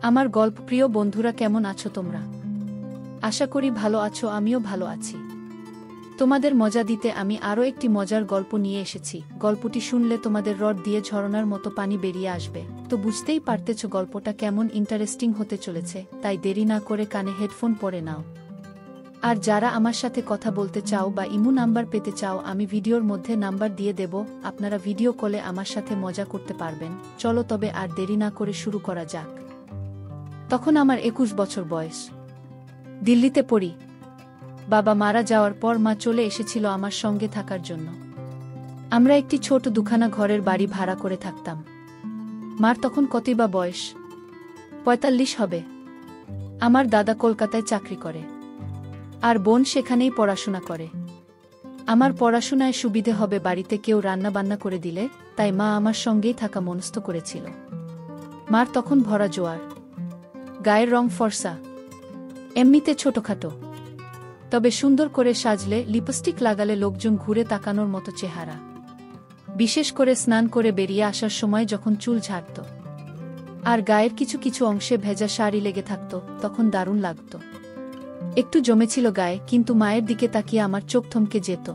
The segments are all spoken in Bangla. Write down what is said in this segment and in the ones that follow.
আমার গল্পপ্রিয় বন্ধুরা, কেমন আছো তোমরা? আশা করি ভালো আছো, আমিও ভালো আছি। তোমাদের মজা দিতে আমি আরও একটি মজার গল্প নিয়ে এসেছি। গল্পটি শুনলে তোমাদের রড দিয়ে ঝরনার মতো পানি বেরিয়ে আসবে। তো বুঝতেই পারতেছ গল্পটা কেমন ইন্টারেস্টিং হতে চলেছে, তাই দেরি না করে কানে হেডফোন পরে নাও। আর যারা আমার সাথে কথা বলতে চাও বা ইমো নাম্বার পেতে চাও, আমি ভিডিওর মধ্যে নাম্বার দিয়ে দেব, আপনারা ভিডিও কলে আমার সাথে মজা করতে পারবেন। চলো তবে আর দেরি না করে শুরু করা যাক। তখন আমার 21 বছর বয়স। দিল্লিতে পড়ি। বাবা মারা যাওয়ার পর মা চলে এসেছিল আমার সঙ্গে থাকার জন্য। আমরা একটি ছোট দুখানা ঘরের বাড়ি ভাড়া করে থাকতাম। মার তখন কতই বা বয়স, 45 হবে। আমার দাদা কলকাতায় চাকরি করে, আর বোন সেখানেই পড়াশোনা করে। আমার পড়াশোনায় সুবিধে হবে বাড়িতে কেউ রান্না বান্না করে দিলে, তাই মা আমার সঙ্গেই থাকা মনস্থ করেছিল। মার তখন ভরা জোয়ার, গায়ের রং ফর্সা, এমনিতে ছোটখাটো, তবে সুন্দর করে সাজলে লিপস্টিক লাগালে লোকজন ঘুরে তাকানোর মতো চেহারা। বিশেষ করে স্নান করে বেরিয়ে আসার সময় যখন চুল ঝাড়ত আর গায়ের কিছু কিছু অংশে ভেজা শাড়ি লেগে থাকত, তখন দারুণ লাগত। একটু জমেছিল গায়ে, কিন্তু মায়ের দিকে তাকিয়ে আমার চোখ থমকে যেত।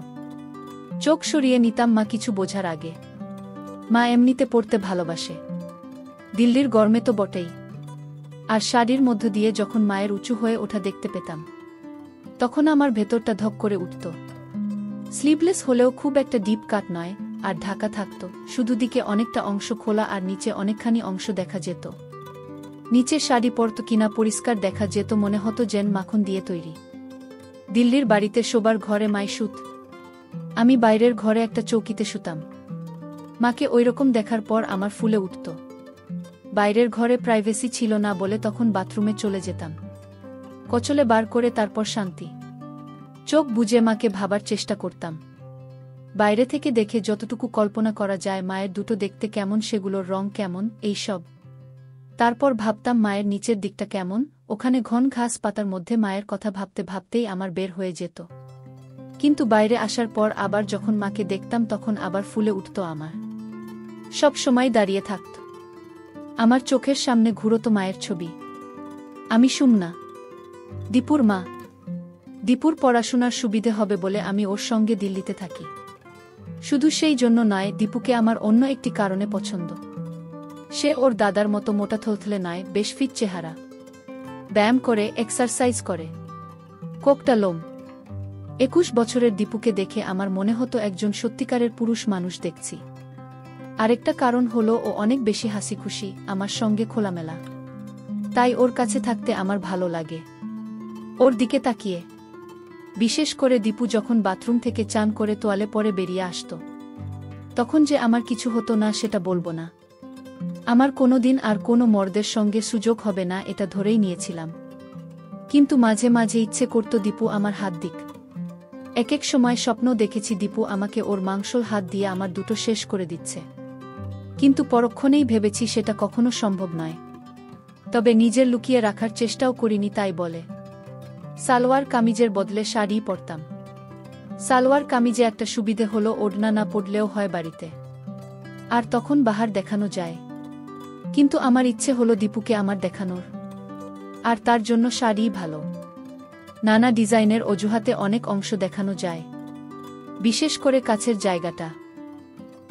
চোখ সরিয়ে নিতাম মা কিছু বোঝার আগে। মা এমনিতে পড়তে ভালোবাসে, দিল্লির গরমে তো বটেই। আর শাড়ির মধ্য দিয়ে যখন মায়ের উঁচু হয়ে ওঠা দেখতে পেতাম, তখন আমার ভেতরটা ধক করে উঠত। স্লিভলেস হলেও খুব একটা ডিপ কাট নয়, আর ঢাকা থাকত, শুধু দিকে অনেকটা অংশ খোলা আর নিচে অনেকখানি অংশ দেখা যেত। নিচে শাড়ি পরত কিনা পরিষ্কার দেখা যেত, মনে হতো যেন মাখন দিয়ে তৈরি। দিল্লির বাড়িতে শোবার ঘরে মাই শুত, আমি বাইরের ঘরে একটা চৌকিতে শুতাম। মাকে ওইরকম দেখার পর আমার ফুলে উঠত। বাইরের ঘরে প্রাইভেসি ছিল না বলে তখন বাথরুমে চলে যেতাম, কচলে বার করে তারপর শান্তি চোখ বুজে মাকে ভাবার চেষ্টা করতাম। বাইরে থেকে দেখে যতটুকু কল্পনা করা যায়, মায়ের দুটো দেখতে কেমন, সেগুলোর রং কেমন, এইসব। তারপর ভাবতাম মায়ের নিচের দিকটা কেমন, ওখানে ঘন ঘাস পাতার মধ্যে মায়ের কথা ভাবতে ভাবতেই আমার বের হয়ে যেত। কিন্তু বাইরে আসার পর আবার যখন মাকে দেখতাম, তখন আবার ফুলে উঠত আমার। সব সময় দাঁড়িয়ে থাকত আমার চোখের সামনে ঘুরত মায়ের ছবি। আমি সুমনা, দীপুর মা। দীপুর পড়াশোনার সুবিধে হবে বলে আমি ওর সঙ্গে দিল্লিতে থাকি। শুধু সেই জন্য নয়, দীপুকে আমার অন্য একটি কারণে পছন্দ। সে ওর দাদার মতো মোটা থলথলে নয়, বেশ ফিট চেহারা, ব্যায়াম করে, এক্সারসাইজ করে, কোকটা লোম। 21 বছরের দীপুকে দেখে আমার মনে হতো একজন সত্যিকারের পুরুষ মানুষ দেখছি। আরেকটা কারণ হলো ও অনেক বেশি হাসি খুশি, আমার সঙ্গে খোলামেলা, তাই ওর কাছে থাকতে আমার ভালো লাগে। ওর দিকে তাকিয়ে, বিশেষ করে দীপু যখন বাথরুম থেকে চান করে তোয়ালে পরে বেরিয়ে আসত, তখন যে আমার কিছু হতো না সেটা বলবো না। আমার কোনোদিন আর কোনো মর্দের সঙ্গে সুযোগ হবে না, এটা ধরেই নিয়েছিলাম। কিন্তু মাঝে মাঝে ইচ্ছে করত দীপু আমার হাত দিক। এক এক সময় স্বপ্ন দেখেছি দীপু আমাকে ওর মাংসল হাত দিয়ে আমার দুটো শেষ করে দিচ্ছে, কিন্তু পরক্ষণেই ভেবেছি সেটা কখনো সম্ভব নয়। তবে নিজের লুকিয়ে রাখার চেষ্টাও করিনি, তাই বলে সালোয়ার কামিজের বদলে শাড়ি পরতাম। সালোয়ার কামিজে একটা সুবিধে হলো ওড়না না পড়লেও হয় বাড়িতে, আর তখন বাহার দেখানো যায়। কিন্তু আমার ইচ্ছে হলো দীপুকে আমার দেখানোর, আর তার জন্য শাড়ি ভালো। নানা ডিজাইনের অজুহাতে অনেক অংশ দেখানো যায়, বিশেষ করে কাছের জায়গাটা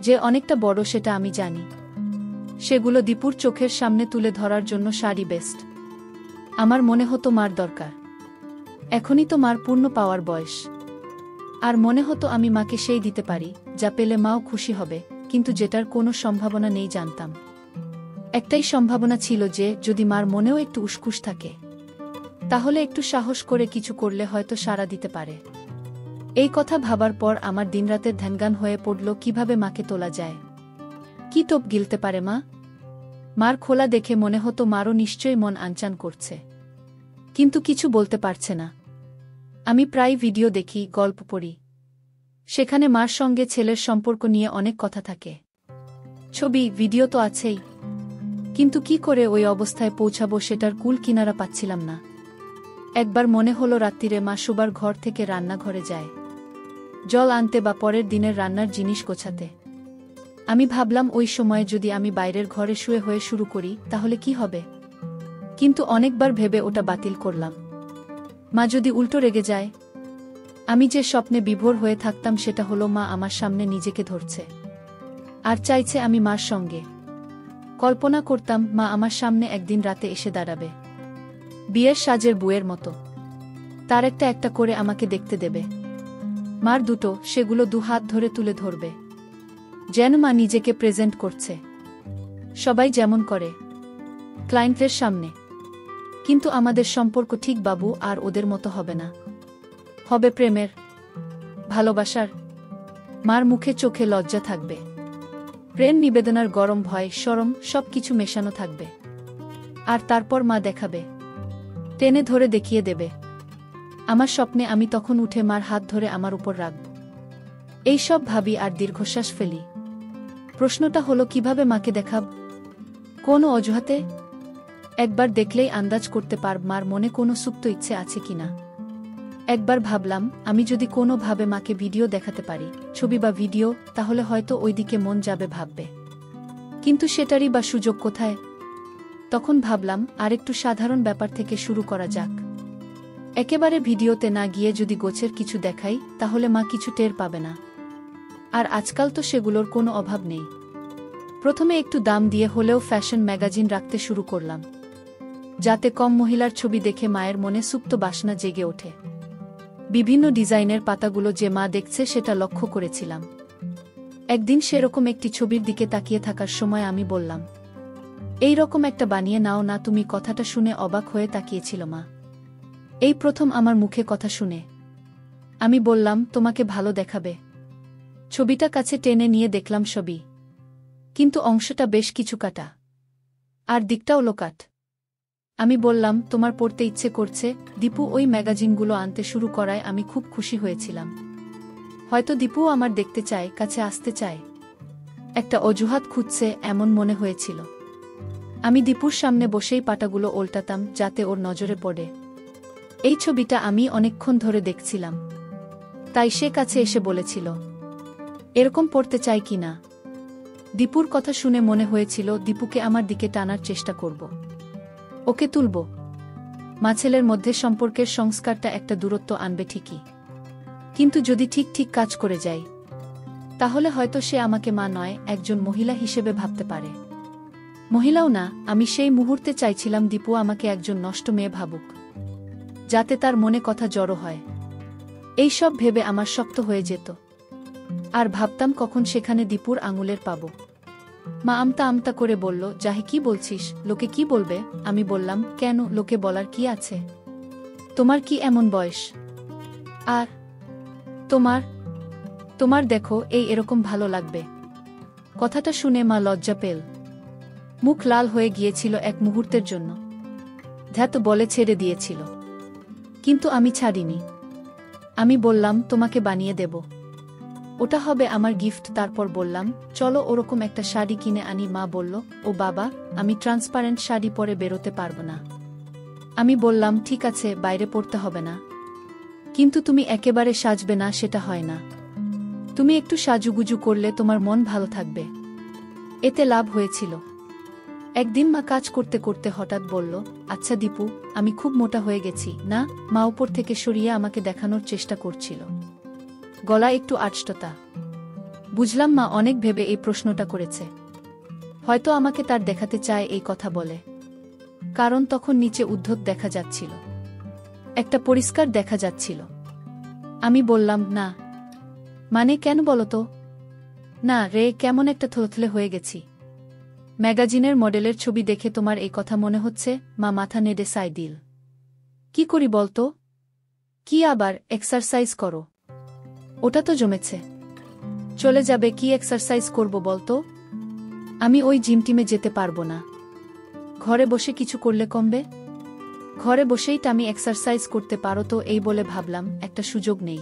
যে অনেকটা বড় সেটা আমি জানি। সেগুলো দীপুর চোখের সামনে তুলে ধরার জন্য শাড়ি বেস্ট। আমার মনে হতো মার দরকার, এখনই তো মার পূর্ণ পাওয়ার বয়স। আর মনে হতো আমি মাকে সেই দিতে পারি যা পেলে মাও খুশি হবে, কিন্তু যেটার কোনো সম্ভাবনা নেই জানতাম। একটাই সম্ভাবনা ছিল যে যদি মার মনেও একটু উসকুস থাকে, তাহলে একটু সাহস করে কিছু করলে হয়তো সাড়া দিতে পারে। এই কথা ভাবার পর আমার দিনরাতের ধ্যানগান হয়ে পড়ল কিভাবে মাকে তোলা যায়। কি টোপ গিলতে পারে মা? মার খোলা দেখে মনে হতো মারও নিশ্চয়ই মন আনচান করছে, কিন্তু কিছু বলতে পারছে না। আমি প্রায় ভিডিও দেখি, গল্প পড়ি, সেখানে মার সঙ্গে ছেলের সম্পর্ক নিয়ে অনেক কথা থাকে। ছবি ভিডিও তো আছেই, কিন্তু কি করে ওই অবস্থায় পৌঁছাবো সেটার কুল কিনারা পাচ্ছিলাম না। একবার মনে হলো রাত্রিরে মা শোবার ঘর থেকে রান্নাঘরে যায় জল আনতে বা পরের দিনের রান্নার জিনিস গোছাতে। আমি ভাবলাম ওই সময়ে যদি আমি বাইরের ঘরে শুয়ে হয়ে শুরু করি তাহলে কি হবে। কিন্তু অনেকবার ভেবে ওটা বাতিল করলাম। মা যদি উল্টো রেগে যায়? আমি যে স্বপ্নে বিভোর হয়ে থাকতাম সেটা হলো মা আমার সামনে নিজেকে ধরছে আর চাইছে আমি মার সঙ্গে। কল্পনা করতাম মা আমার সামনে একদিন রাতে এসে দাঁড়াবে, বিয়ের সাজের বুয়ের মতো, তার একটা একটা করে আমাকে দেখতে দেবে। মার দুটো, সেগুলো দুহাত ধরে তুলে ধরবে, যেন মা নিজেকে প্রেজেন্ট করছে, সবাই যেমন করে ক্লায়েন্টের সামনে। কিন্তু আমাদের সম্পর্ক ঠিক বাবু আর ওদের মতো হবে না, হবে প্রেমের, ভালোবাসার। মার মুখে চোখে লজ্জা থাকবে, প্রেম নিবেদনার গরম ভয় শরম সবকিছু মেশানো থাকবে। আর তারপর মা দেখাবে, টেনে ধরে দেখিয়ে দেবে। আমার স্বপ্নে আমি তখন উঠে মার হাত ধরে আমার উপর রাখব। এই সব ভাবি আর দীর্ঘশ্বাস ফেলি। প্রশ্নটা হলো কিভাবে মাকে দেখাব? কোন অজুহাতে? একবার দেখলেই আন্দাজ করতে পারব মার মনে কোনো সুপ্ত ইচ্ছে আছে কিনা। একবার ভাবলাম আমি যদি কোনো ভাবে মাকে ভিডিও দেখাতে পারি, ছবি বা ভিডিও, তাহলে হয়তো ওইদিকে মন যাবে ভাববে। কিন্তু সেটারই বা সুযোগ কোথায়? তখন ভাবলাম আরেকটু সাধারণ ব্যাপার থেকে শুরু করা যাক। একেবারে ভিডিওতে না গিয়ে যদি গোছের কিছু দেখাই, তাহলে মা কিছু টের পাবে না। আর আজকাল তো সেগুলোর কোনো অভাব নেই। প্রথমে একটু দাম দিয়ে হলেও ফ্যাশন ম্যাগাজিন রাখতে শুরু করলাম, যাতে কম মহিলার ছবি দেখে মায়ের মনে সুপ্ত বাসনা জেগে ওঠে। বিভিন্ন ডিজাইনের পাতাগুলো যে মা দেখছে সেটা লক্ষ্য করেছিলাম। একদিন সেরকম একটি ছবির দিকে তাকিয়ে থাকার সময় আমি বললাম, এই রকম একটা বানিয়ে নাও না তুমি। কথাটা শুনে অবাক হয়ে তাকিয়েছিল মা। এই প্রথম আমার মুখে কথা শুনে। আমি বললাম, তোমাকে ভালো দেখাবে। ছবিটা কাছে টেনে নিয়ে দেখলাম সবই, কিন্তু অংশটা বেশ কিছু কাটা, আর দিকটাও লোকাট। আমি বললাম, তোমার পড়তে ইচ্ছে করছে। দীপু ওই ম্যাগাজিনগুলো আনতে শুরু করায় আমি খুব খুশি হয়েছিলাম। হয়তো দীপুও আমার দেখতে চায়, কাছে আসতে চায়, একটা অজুহাত খুঁজছে এমন মনে হয়েছিল। আমি দীপুর সামনে বসেই পাতাগুলো ওল্টাতাম যাতে ওর নজরে পড়ে। এই ছবিটা আমি অনেকক্ষণ ধরে দেখছিলাম, তাই সে কাছে এসে বলেছিল, এরকম পড়তে চাই কি না। দীপুর কথা শুনে মনে হয়েছিল দীপুকে আমার দিকে টানার চেষ্টা করব, ওকে তুলব। মা ছেলের মধ্যে সম্পর্কের সংস্কারটা একটা দূরত্ব আনবে ঠিকই, কিন্তু যদি ঠিক ঠিক কাজ করে যাই, তাহলে হয়তো সে আমাকে মা নয়, একজন মহিলা হিসেবে ভাবতে পারে। মহিলাও না, আমি সেই মুহূর্তে চাইছিলাম দীপু আমাকে একজন নষ্ট মেয়ে ভাবুক, যাতে তার মনে কথা জড়ো হয়। এই সব ভেবে আমার শক্ত হয়ে যেত, আর ভাবতাম কখন সেখানে দীপুর আঙুলের পাব। মা আমতা আমতা করে বলল, জাহি কি বলছিস, লোকে কি বলবে? আমি বললাম, কেন, লোকে বলার কি আছে? তোমার কি এমন বয়স? আর তোমার তোমার দেখো এই এরকম ভালো লাগবে। কথাটা শুনে মা লজ্জা পেল, মুখ লাল হয়ে গিয়েছিল এক মুহূর্তের জন্য, ধ্যাত বলে ছেড়ে দিয়েছিল। কিন্তু আমি ছাড়িনি। আমি বললাম, তোমাকে বানিয়ে দেব, ওটা হবে আমার গিফট। তারপর বললাম, চলো ওরকম একটা শাড়ি কিনে আনি। মা বলল, ও বাবা, আমি ট্রান্সপারেন্ট শাড়ি পরে বেরোতে পারবো না। আমি বললাম, ঠিক আছে, বাইরে পড়তে হবে না, কিন্তু তুমি একেবারে সাজবে না সেটা হয় না। তুমি একটু সাজুগুজু করলে তোমার মন ভালো থাকবে, এতে লাভ হয়েছিল। একদিন মা কাজ করতে করতে হঠাৎ বলল, আচ্ছা দীপু, আমি খুব মোটা হয়ে গেছি না? মা উপর থেকে সরিয়ে আমাকে দেখানোর চেষ্টা করছিল, গলা একটু আড়ষ্টতা। বুঝলাম মা অনেক ভেবে এই প্রশ্নটা করেছে, হয়তো আমাকে তার দেখাতে চায় এই কথা বলে, কারণ তখন নিচে উদ্ধত দেখা যাচ্ছিল, একটা পরিষ্কার দেখা যাচ্ছিল। আমি বললাম, না। মানে কেন বলো তো? না রে, কেমন একটা থলথলে হয়ে গেছি। ম্যাগাজিনের মডেলের ছবি দেখে তোমার এই কথা মনে হচ্ছে? মা মাথা নেড়ে সায় দিল। কি করি বলতো? কি আবার এক্সারসাইজ করো? ওটা তো জমেছে, চলে যাবে। কি এক্সারসাইজ করব বলতো? আমি ওই জিম টিমে যেতে পারবো না। ঘরে বসে কিছু করলে কমবে? ঘরে বসেই আমি এক্সারসাইজ করতে পারো তো? এই বলে ভাবলাম একটা সুযোগ নেই।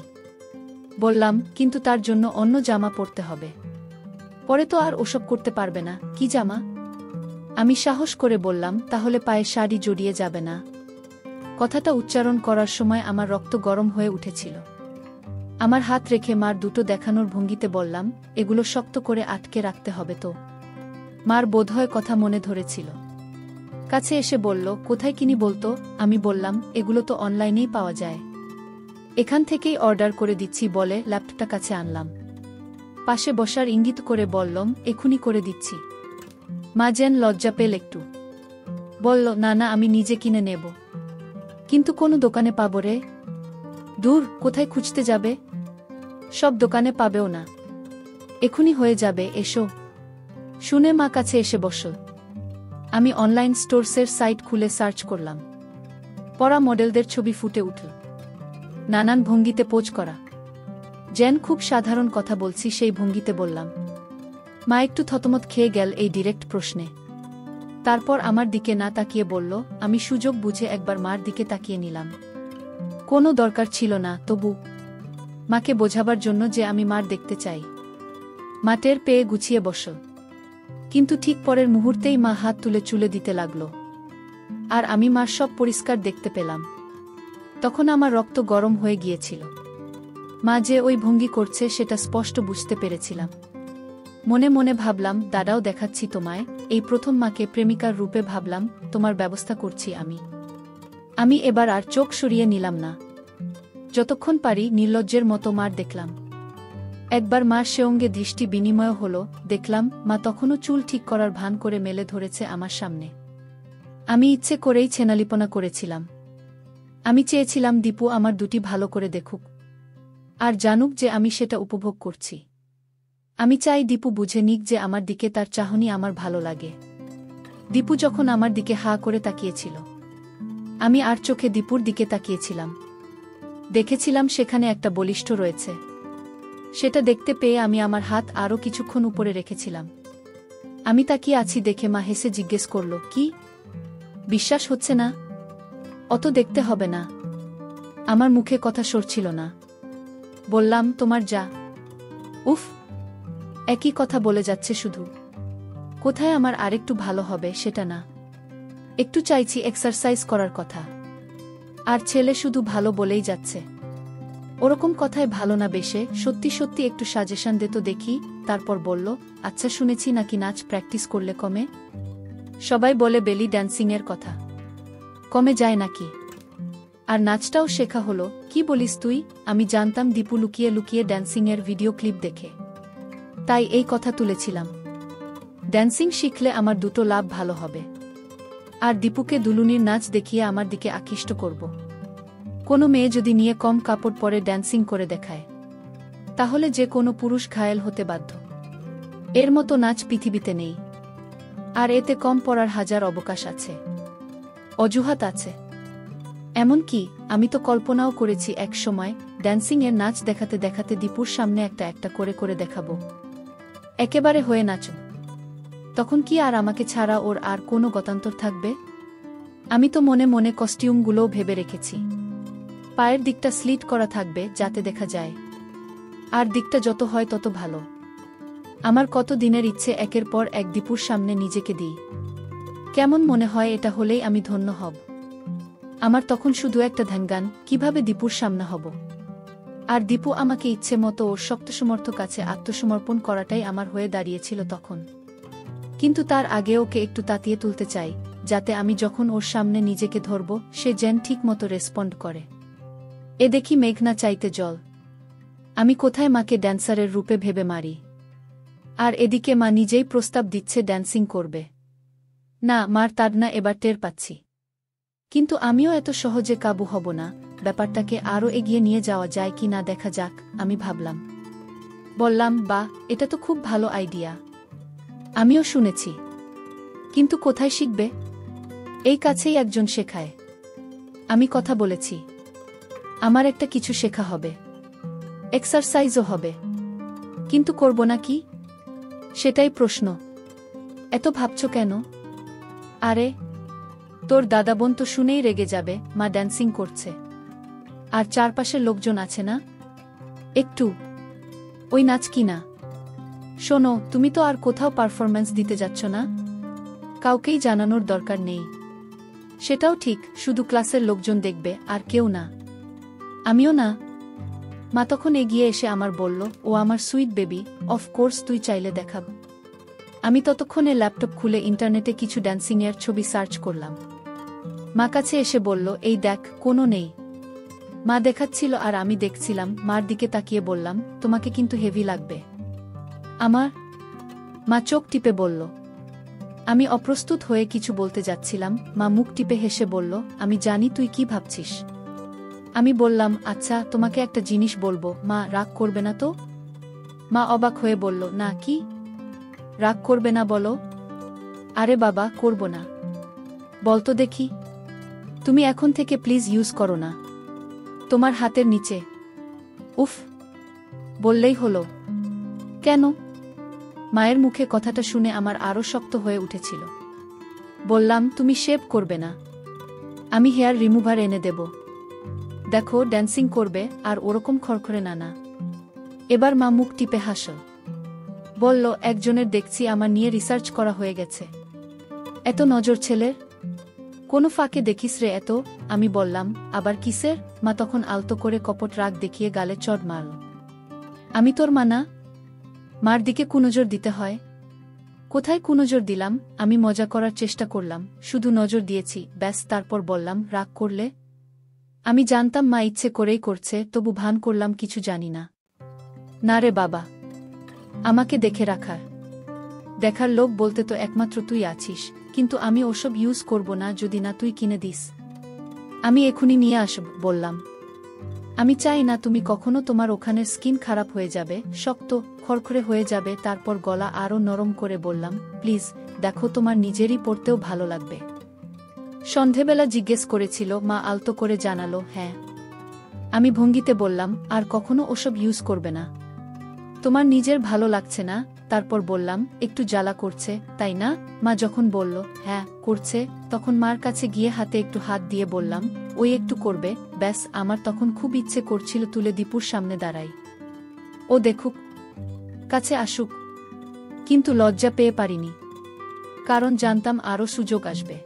বললাম, কিন্তু তার জন্য অন্য জামা পরতে হবে। পরে তো আর ওসব করতে পারবে না। কি জামা? আমি সাহস করে বললাম, তাহলে পায়ে শাড়ি জড়িয়ে যাবে না? কথাটা উচ্চারণ করার সময় আমার রক্ত গরম হয়ে উঠেছিল। আমার হাত রেখে মার দুটো দেখানোর ভঙ্গিতে বললাম, এগুলো শক্ত করে আটকে রাখতে হবে তো। মার বোধহয় কথা মনে ধরেছিল। কাছে এসে বলল, কোথায় কিনি বলতো? আমি বললাম, এগুলো তো অনলাইনেই পাওয়া যায়, এখান থেকেই অর্ডার করে দিচ্ছি বলে ল্যাপটপটা কাছে আনলাম। পাশে বসার ইঙ্গিত করে বললাম, এখুনি করে দিচ্ছি। মা যেন লজ্জা পেল একটু। বলল, না না, আমি নিজে কিনে নেব। কিন্তু কোন দোকানে পাবো রে? দূর, কোথায় খুঁজতে যাবে? সব দোকানে পাবেও না। এখুনি হয়ে যাবে, এসো। শুনে মা কাছে এসে বসল। আমি অনলাইন স্টোরসের সাইট খুলে সার্চ করলাম। পরা মডেলদের ছবি ফুটে উঠল, নানান ভঙ্গিতে পোজ করা। যেন খুব সাধারণ কথা বলছি সেই ভঙ্গিতে বললাম। মা একটু থতমত খেয়ে গেল এই ডিরেক্ট প্রশ্নে। তারপর আমার দিকে না তাকিয়ে বলল, আমি সুযোগ বুঝে একবার মার দিকে তাকিয়ে নিলাম। কোনো দরকার ছিল না, তবু মাকে বোঝাবার জন্য যে আমি মার দেখতে চাই। মা টের পেয়ে গুছিয়ে বসল। কিন্তু ঠিক পরের মুহূর্তেই মা হাত তুলে চুলে দিতে লাগল, আর আমি মার সব পরিষ্কার দেখতে পেলাম। তখন আমার রক্ত গরম হয়ে গিয়েছিল। মা যে ওই ভঙ্গি করছে সেটা স্পষ্ট বুঝতে পেরেছিলাম। মনে মনে ভাবলাম, দাদাও দেখাচ্ছি তোমায়। এই প্রথম মাকে প্রেমিকার রূপে ভাবলাম, তোমার ব্যবস্থা করছি আমি। আমি এবার আর চোখ সরিয়ে নিলাম না। যতক্ষণ পারি নির্লজ্জের মতো মার দেখলাম। একবার মার সঙ্গে দৃষ্টি বিনিময় হলো, দেখলাম মা তখনও চুল ঠিক করার ভান করে মেলে ধরেছে আমার সামনে। আমি ইচ্ছে করেই ছেনালিপনা করেছিলাম। আমি চেয়েছিলাম দীপু আমার দুটি ভালো করে দেখুক, আর জানুক যে আমি সেটা উপভোগ করছি। আমি চাই দীপু বুঝে নিক যে আমার দিকে তার চাহনি আমার ভালো লাগে। দীপু যখন আমার দিকে হা করে তাকিয়েছিল, আমি আর চোখে দীপুর দিকে তাকিয়েছিলাম। দেখেছিলাম সেখানে একটা বলিষ্ঠ রয়েছে। সেটা দেখতে পেয়ে আমি আমার হাত আরও কিছুক্ষণ উপরে রেখেছিলাম। আমি তাকিয়ে আছি দেখে মা হেসে জিজ্ঞেস করল, কি বিশ্বাস হচ্ছে না? অত দেখতে হবে না। আমার মুখে কথা সরছিল না। বললাম, তোমার যা। উফ, একই কথা বলে যাচ্ছে শুধু। কোথায় আমার আরেকটু ভালো হবে সেটা না, একটু চাইছি এক্সারসাইজ করার কথা। আর ছেলে শুধু ভালো বলেই যাচ্ছে। ওরকম কথায় ভালো না বেশে সত্যি সত্যি একটু সাজেশন দে তো দেখি। তারপর বলল, আচ্ছা শুনেছি নাকি নাচ প্র্যাকটিস করলে কমে? সবাই বলে বেলি ড্যান্সিংয়ের কথা, কমে যায় নাকি? আর নাচটাও শেখা হলো? কি বলিস তুই? আমি জানতাম দীপু লুকিয়ে লুকিয়ে ড্যান্সিংয়ের ভিডিও ক্লিপ দেখে, তাই এই কথা তুলেছিলাম। ড্যান্সিং শিখলে আমার দুটো লাভ ভালো হবে। আর দীপুকে দুলুনির নাচ দেখিয়ে আমার দিকে আকৃষ্ট করব। কোনো মেয়ে যদি নিয়ে কম কাপড় পরে ড্যান্সিং করে দেখায়, তাহলে যে কোনো পুরুষ ঘায়েল হতে বাধ্য। এর মতো নাচ পৃথিবীতে নেই। আর এতে কম পড়ার হাজার অবকাশ আছে, অজুহাত আছে। এমনকি আমি তো কল্পনাও করেছি এক সময় ড্যান্সিংয়ের নাচ দেখাতে দেখাতে দীপুর সামনে একটা একটা করে করে দেখাবো, একেবারে হয়ে নাচব। তখন কি আর আমাকে ছাড়া ওর আর কোনো গতান্তর থাকবে? আমি তো মনে মনে কস্টিউমগুলোও ভেবে রেখেছি। পায়ের দিকটা স্লিট করা থাকবে যাতে দেখা যায়, আর দিকটা যত হয় তত ভালো। আমার কত দিনের ইচ্ছে একের পর এক দীপুর সামনে নিজেকে দিই। কেমন মনে হয় এটা হলেই আমি ধন্য হব। আমার তখন শুধু একটা ধ্যানগান, কিভাবে দীপুর সামনে হব। আর দীপু আমাকে ইচ্ছে মতো ওর শক্তসমর্থ কাছে আত্মসমর্পণ করাটাই আমার হয়ে দাঁড়িয়েছিল তখন। কিন্তু তার আগে ওকে একটু তাতিয়ে তুলতে চাই, যাতে আমি যখন ওর সামনে নিজেকে ধরব সে যেন ঠিক মতো রেসপন্ড করে। এ দেখি মেঘনা চাইতে জল। আমি কোথায় মাকে ড্যান্সারের রূপে ভেবে মারি, আর এদিকে মা নিজেই প্রস্তাব দিচ্ছে ড্যান্সিং করবে। না, মার তাড়না এবার টের পাচ্ছি। কিন্তু আমিও এত সহজে কাবু হব না। ব্যাপারটাকে আরও এগিয়ে নিয়ে যাওয়া যায় কি না দেখা যাক, আমি ভাবলাম। বললাম, বাহ, এটা তো খুব ভালো আইডিয়া। আমিও শুনেছি, কিন্তু কোথায় শিখবে? এই কাছেই একজন শেখায়। আমি কথা বলেছি, আমার একটা কিছু শেখা হবে, এক্সারসাইজও হবে। কিন্তু করব না কি? সেটাই প্রশ্ন। এত ভাবছ কেন? আরে, তোর দাদা বোন তো শুনেই রেগে যাবে মা ড্যান্সিং করছে। আর চারপাশের লোকজন আছে না, একটু ওই নাচ কি না। শোনো, তুমি তো আর কোথাও পারফরম্যান্স দিতে যাচ্ছ না, কাউকেই জানানোর দরকার নেই। সেটাও ঠিক, শুধু ক্লাসের লোকজন দেখবে আর কেউ না। আমিও না। মা তখন এগিয়ে এসে আমার বলল, ও আমার সুইট বেবি, অফকোর্স তুই চাইলে দেখাব। আমি ততক্ষণে ল্যাপটপ খুলে ইন্টারনেটে কিছু ড্যান্সিংয়ের ছবি সার্চ করলাম। মা কাছে এসে বলল, এই দেখ, কোনো নেই। মা দেখাচ্ছিল আর আমি দেখছিলাম। মার দিকে তাকিয়ে বললাম, তোমাকে কিন্তু হেভি লাগবে। আমার? মা চোখ টিপে বলল। আমি অপ্রস্তুত হয়ে কিছু বলতে যাচ্ছিলাম। মা মুখ টিপে হেসে বলল, আমি জানি তুই কি ভাবছিস। আমি বললাম, আচ্ছা, তোমাকে একটা জিনিস বলবো। মা, রাগ করবে না তো? মা অবাক হয়ে বলল, না, কি? রাগ করবে না বলো? আরে বাবা, করব না। বলতো দেখি। তুমি এখন থেকে প্লিজ ইউজ করো না তোমার হাতের নিচে। উফ, বললেই হলো। কেন? মায়ের মুখে কথাটা শুনে আমার আরও শক্ত হয়ে উঠেছিল। বললাম, তুমি শেভ করবে না। আমি হেয়ার রিমুভার এনে দেব। দেখো, ড্যান্সিং করবে, আর ওরকম খড়খড়ে না। না। এবার মা মুখ টিপে হাসল। বলল, একজনের দেখছি আমার নিয়ে রিসার্চ করা হয়ে গেছে। এত নজর ছেলের? কোনো ফাঁকে দেখিস রে এত? আমি বললাম, আবার কিসের? মা তখন আলতো করে কপট রাগ দেখিয়ে গালে চড় মারল। আমি তোর মা না? মার দিকে কুনজর দিতে হয়? কোথায় কুনজর দিলাম? আমি মজা করার চেষ্টা করলাম, শুধু নজর দিয়েছি, ব্যাস। তারপর বললাম, রাগ করলে? আমি জানতাম মা ইচ্ছে করেই করছে, তবু ভান করলাম কিছু জানি না। না রে বাবা, আমাকে দেখে দেখার লোক বলতে তো একমাত্র তুই আছিস, কিন্তু আমি ওসব ইউজ করব না যদি না তুই কিনে দিস। আমি এখনই নিয়ে আসব বললাম। আমি চাই না তুমি কখনো তোমার ওখানের স্কিন খারাপ হয়ে যাবে, শক্ত খড়খড়ে হয়ে যাবে। তারপর গলা আরও নরম করে বললাম, প্লিজ দেখো, তোমার নিজেরই পড়তেও ভালো লাগবে। সন্ধেবেলা জিজ্ঞেস করেছিল, মা আলতো করে জানালো, হ্যাঁ। আমি ভঙ্গিতে বললাম, আর কখনো ওসব ইউজ করবে না। তোমার নিজের ভালো লাগছে না? তারপর বললাম, একটু জ্বালা করছে, তাই না? মা যখন বলল, হ্যাঁ করছে, তখন মার কাছে গিয়ে হাতে একটু হাত দিয়ে বললাম, ওই একটু করবে, ব্যাস। আমার তখন খুব ইচ্ছে করছিল তুলে দীপুর সামনে দাঁড়াই, ও দেখুক, কাছে আসুক, কিন্তু লজ্জা পেয়ে পারিনি, কারণ জানতাম আরও সুযোগ আসবে।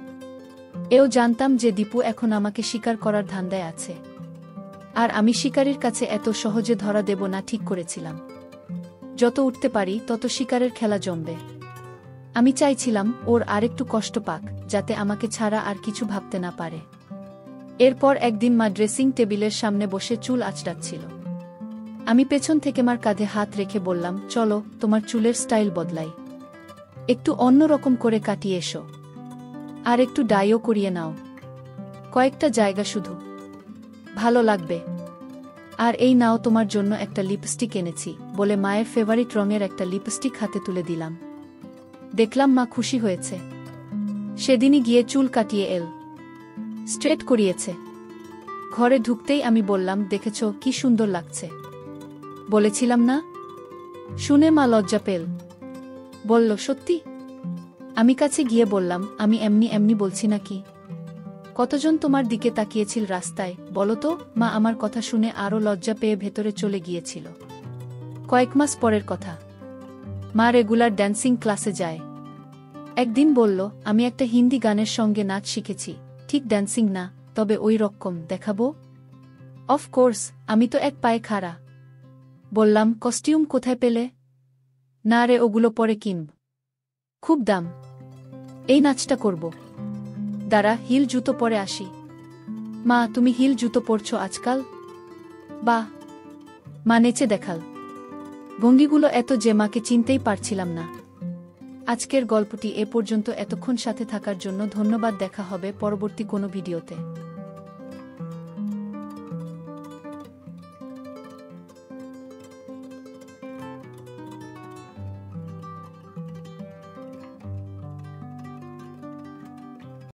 এও জানতাম যে দীপু এখন আমাকে শিকার করার ধান্দায় আছে, আর আমি শিকারীর কাছে এত সহজে ধরা দেব না ঠিক করেছিলাম। যত উঠতে পারি তত শিকারের খেলা জমবে। আমি চাইছিলাম ওর আরেকটু কষ্ট পাক, যাতে আমাকে ছাড়া আর কিছু ভাবতে না পারে। এরপর একদিন মা ড্রেসিং টেবিলের সামনে বসে চুল আঁচড়াচ্ছিল। আমি পেছন থেকে মার কাঁধে হাত রেখে বললাম, চলো, তোমার চুলের স্টাইল বদলাই, একটু অন্যরকম করে কাটিয়ে এসো, আর একটু ডাইও করিয়ে নাও, কয়েকটা জায়গা শুধু, ভালো লাগবে। আর এই নাও, তোমার জন্য একটা লিপস্টিক এনেছি, বলে মায়ের ফেভারিট রঙের একটা লিপস্টিক হাতে তুলে দিলাম। দেখলাম মা খুশি হয়েছে। সেদিনই গিয়ে চুল কাটিয়ে স্ট্রেট করিয়েছে। ঘরে ঢুকতেই আমি বললাম, দেখেছ কি সুন্দর লাগছে, বলেছিলাম না? শুনে মা লজ্জা পেল, বলল, সত্যি? আমি কাছে গিয়ে বললাম, আমি এমনি এমনি বলছি নাকি? কতজন তোমার দিকে তাকিয়েছিল রাস্তায়, বলো তো? মা আমার কথা শুনে আরও লজ্জা পেয়ে ভেতরে চলে গিয়েছিল। কয়েক মাস পরের কথা। মা রেগুলার ড্যান্সিং ক্লাসে যায়। একদিন বলল, আমি একটা হিন্দি গানের সঙ্গে নাচ শিখেছি, ঠিক ড্যান্সিং না, তবে ওই রকম দেখাবো। অফকোর্স, আমি তো এক পায়ে খাড়া। বললাম, কস্টিউম কোথায় পেলে? না রে, ওগুলো পরে কিনব, খুব দাম। এই নাচটা করব। দাঁড়া, হিল জুতো পরে আসি। মা, তুমি হিল জুতো পরছো আজকাল? বাহ! মা নেচে দেখাল। ভঙ্গিগুলো এত যে মাকে চিনতেই পারছিলাম না। আজকের গল্পটি এ পর্যন্ত। এতক্ষণ সাথে থাকার জন্য ধন্যবাদ। দেখা হবে পরবর্তী কোনো ভিডিওতে।